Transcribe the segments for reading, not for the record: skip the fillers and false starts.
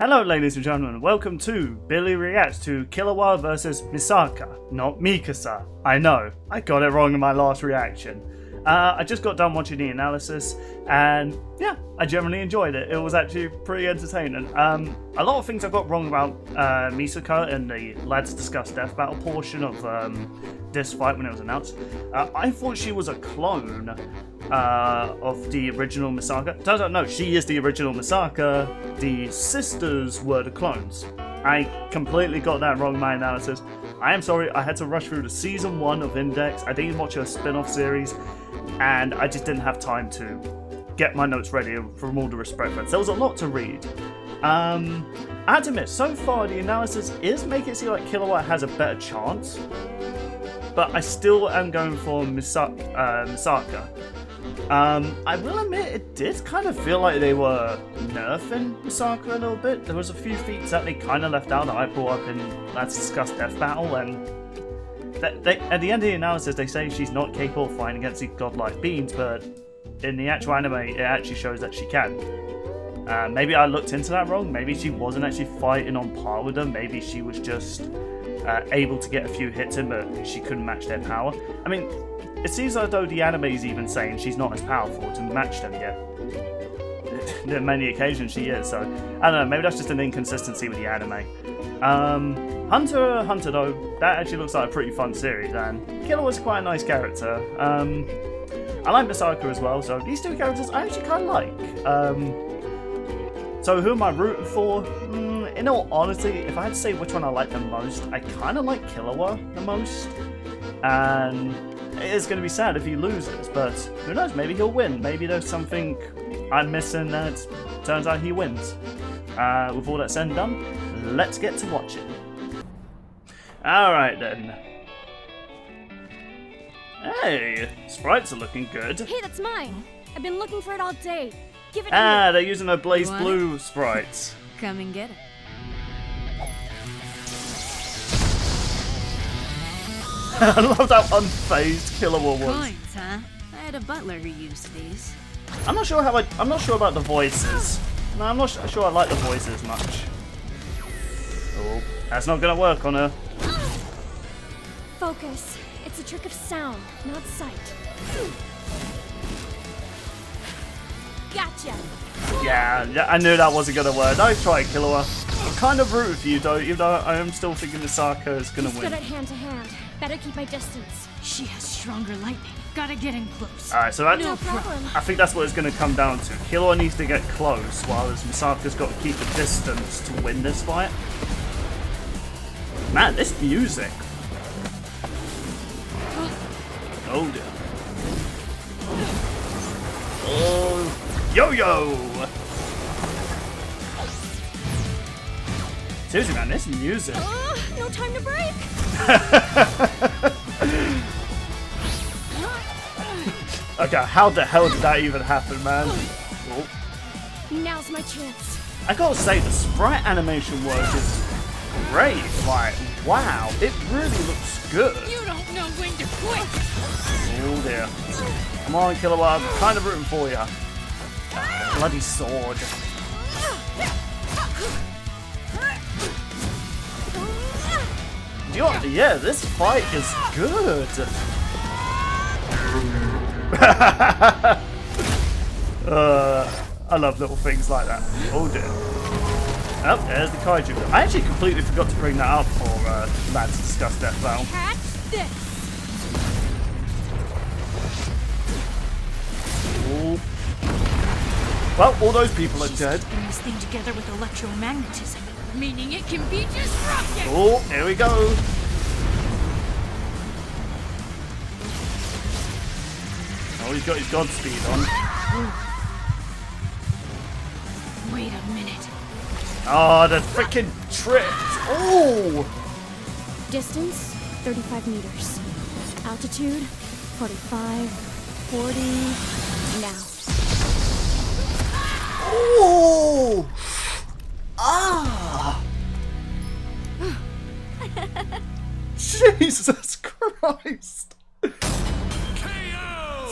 Hello ladies and gentlemen, welcome to Billy Reacts to Killua vs Misaka, not Mikasa. I know, I got it wrong in my last reaction. I just got done watching the analysis and yeah, I generally enjoyed it. It was actually pretty entertaining. A lot of things I got wrong about Misaka in the Lads Discuss Death Battle portion of this fight when it was announced. I thought she was a clone of the original Misaka. Turns out no, she is the original Misaka. The sisters were the clones. I completely got that wrong in my analysis. I am sorry, I had to rush through the season 1 of Index. I didn't watch a spin-off series, and I just didn't have time to get my notes ready from all the respect for it. There was a lot to read. I had to admit, so far the analysis is making it seem like Killua has a better chance, but I still am going for Misaka. I will admit, it did kind of feel like they were nerfing Misaka a little bit. There was a few feats that they kind of left out that I brought up in Let's Discuss Death Battle, and at the end of the analysis they say she's not capable of fighting against these godlike beings, but in the actual anime it actually shows that she can. Maybe I looked into that wrong. Maybe she wasn't actually fighting on par with them. Maybe she was just able to get a few hits in, but she couldn't match their power. I mean, it seems as though the anime is even saying she's not as powerful to match them yet. On many occasions she is, so I don't know, maybe that's just an inconsistency with the anime. Hunter x Hunter though, that actually looks like a pretty fun series, and Killua was quite a nice character. I like Misaka as well, so these two characters I actually kind of like. So who am I rooting for? In all honesty, if I had to say which one I like the most, I kind of like Killua the most. And it is going to be sad if he loses, but who knows, maybe he'll win. Maybe there's something I'm missing and it turns out he wins. With all that said and done, let's get to watching. Alright then. Hey, sprites are looking good. Hey, that's mine. I've been looking for it all day. Give it to Ah, me. they're using a Blaze Blue sprites. Come and get it. I love how unfazed Killua was. Coins, huh? I had a butler who used these. I'm not sure about the voices. No, I'm not sure I like the voices much. Oh, that's not gonna work on her. Focus. It's a trick of sound, not sight. Gotcha. Yeah, I knew that wasn't gonna work. Nice try, Killua. I'm kind of rooting for you though, even though I am still thinking Misaka is gonna He's win. good at hand to hand. Better keep my distance. She has stronger lightning. Gotta get in close. Alright, so that, No problem. I think that's what it's going to come down to. Killua needs to get close, while Misaka's got to keep the distance to win this fight. Man, this music. Oh dear. Oh, yo-yo! Seriously, man, this music. No time to break. Okay, how the hell did that even happen, man? Oh. Now's my chance. I gotta say, the sprite animation work is great. Like, wow, it really looks good. You don't know when to quit. Oh dear. Come on, Killua, I'm kind of rooting for you. Bloody sword. Yeah, this fight is good. I love little things like that. Oh dear. Oh, there's the kaiju. I actually completely forgot to bring that up for Lads Discuss Death Battle. Catch this. Oh. Well, all those people are dead. Putting this thing together with electromagnetism, meaning it can be disrupted. Oh, here we go. Oh, he's got his Godspeed on. Wait a minute. Oh, the freaking trick. Oh! Distance, 35 meters. Altitude, 45, 40, now. Oh! Ah! Jesus Christ!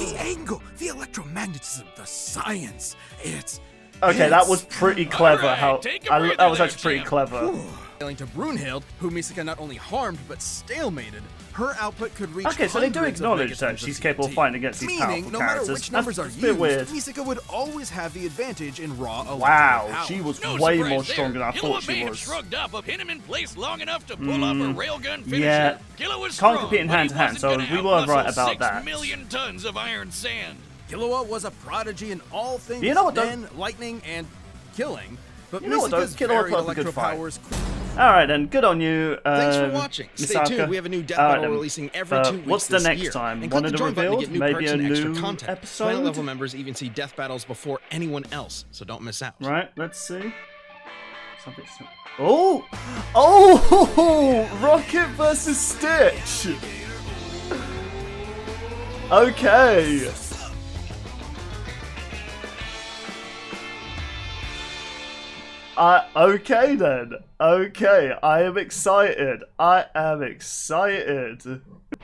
The angle, the electromagnetism, the science. It's Okay, that was pretty clever. Alright, That was actually pretty clever. Failing to Brunhild, who Misaka not only harmed but stalemated, her output could reach Okay, so they do hundreds of acknowledge that megatons she's of capable of TNT. fighting against these Meaning, powerful no matter characters. which numbers are That's a bit used, weird. Misaka would always have the advantage in raw electrical Wow, power. she was No way surprise more there. stronger than I Killua thought may she have was. shrugged up a pin him in place long enough to pull off a railgun finisher. yeah. Killua was Can't strong, compete in but he hand to hand, wasn't so gonna we were right outmuscle about 6 that. million tons of iron sand. Killua was a prodigy in all things You know what, though? men, lightning, and killing, but You know what, though? Misaka's Killua varied put up a good electro fight. powers. Alright then, good on you. Thanks for watching. Stay Misaka. tuned. We have a new death Alright battle then. releasing every 2 weeks What's the this next year. time? And One click of the the join button to reveals? get new Maybe perks a and extra new content. episode? Planet level members even see death battles before anyone else, so don't miss out. Right, let's see. Oh! Oh! Rocket versus Stitch! Okay. Okay then. Okay, I am excited. I am excited.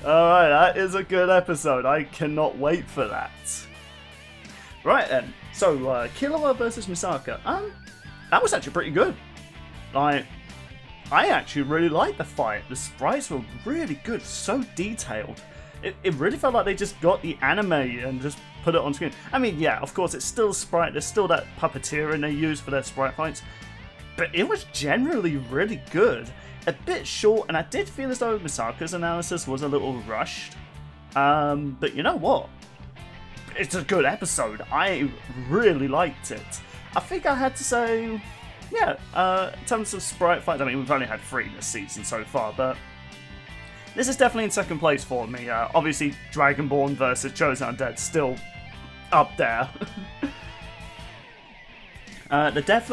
Alright, that is a good episode. I cannot wait for that. Right then. So, Killua versus Misaka. That was actually pretty good. I actually really liked the fight. The sprites were really good, so detailed. It really felt like they just got the anime and just put it on screen. I mean, yeah, of course, it's still sprite. There's still that puppeteering they use for their sprite fights. But it was generally really good. A bit short, and I did feel as though Misaka's analysis was a little rushed. But you know what? It's a good episode. I really liked it. I think I had to say, yeah, in terms of sprite fights, I mean, we've only had 3 this season so far, but this is definitely in second place for me. Obviously, Dragonborn versus Chosen Undead still up there. The death,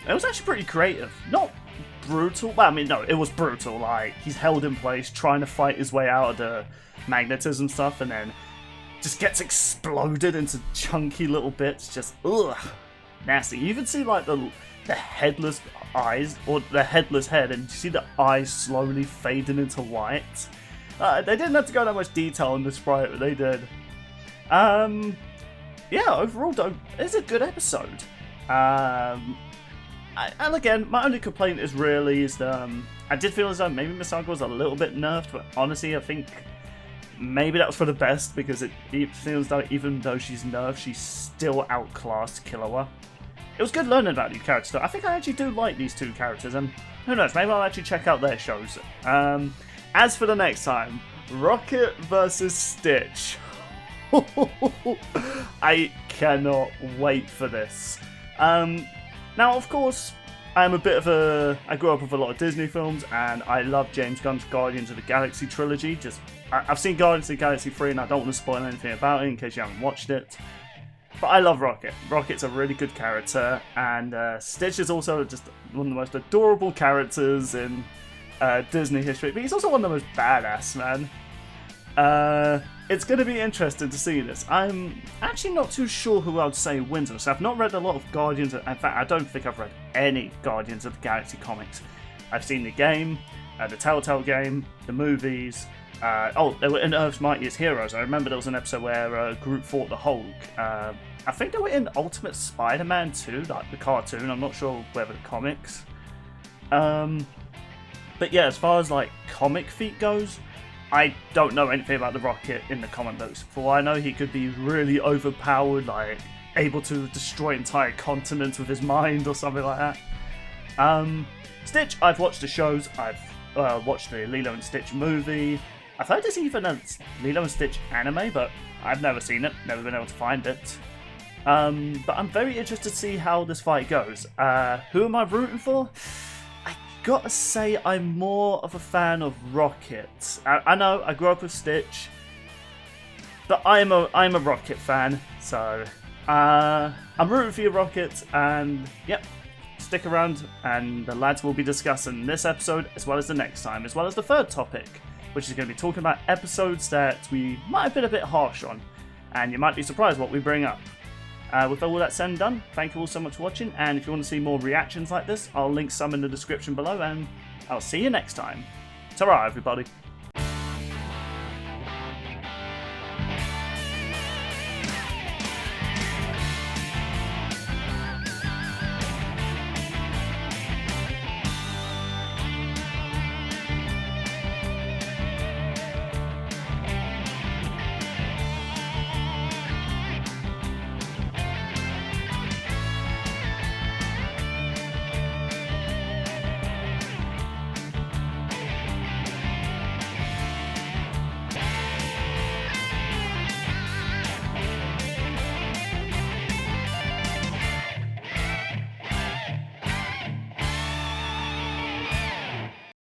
it was actually pretty creative. Not brutal. Well, I mean, no, it was brutal. Like, he's held in place, trying to fight his way out of the magnetism stuff, and then just gets exploded into chunky little bits. Just, ugh, nasty. You even see, like, the headless eyes, or the headless head, and you see the eyes slowly fading into white. They didn't have to go that much detail in the sprite, but they did. Yeah, overall, though, it's a good episode. And again, my only complaint is really I did feel as though maybe Misaka was a little bit nerfed, but honestly, I think maybe that was for the best, because it feels like even though she's nerfed, she's still outclassed Killua. It was good learning about these characters. I think I actually do like these 2 characters, and who knows, maybe I'll actually check out their shows. As for the next time, Rocket versus Stitch. I cannot wait for this. Now, of course, I grew up with a lot of Disney films, and I love James Gunn's Guardians of the Galaxy trilogy. I've seen Guardians of the Galaxy 3, and I don't want to spoil anything about it in case you haven't watched it. But I love Rocket. Rocket's a really good character, and Stitch is also just one of the most adorable characters in Disney history. But he's also one of the most badass, man. It's going to be interesting to see this. I'm actually not too sure who I would say wins this. I've not read a lot of Guardians. In fact, I don't think I've read any Guardians of the Galaxy comics. I've seen the game, the Telltale game, the movies. They were in Earth's Mightiest Heroes. I remember there was an episode where Groot fought the Hulk. I think they were in Ultimate Spider-Man 2, like the cartoon. I'm not sure whether the comics. But yeah, as far as like comic feat goes, I don't know anything about the Rocket in the comic books. For all I know, he could be really overpowered, like able to destroy entire continents with his mind or something like that. Stitch, I've watched the shows. I've watched the Lilo and Stitch movie. I've heard there's even a Lilo and Stitch anime, but I've never seen it, never been able to find it. But I'm very interested to see how this fight goes. Who am I rooting for? Gotta say, I'm more of a fan of Rocket. I know I grew up with Stitch, but I'm a Rocket fan, so I'm rooting for you, Rocket. And yep, stick around, and the lads will be discussing this episode as well as the next time, as well as the third topic, which is going to be talking about episodes that we might have been a bit harsh on, and you might be surprised what we bring up. With all that said and done, thank you all so much for watching, and if you want to see more reactions like this, I'll link some in the description below, and I'll see you next time. Ta-ra, everybody.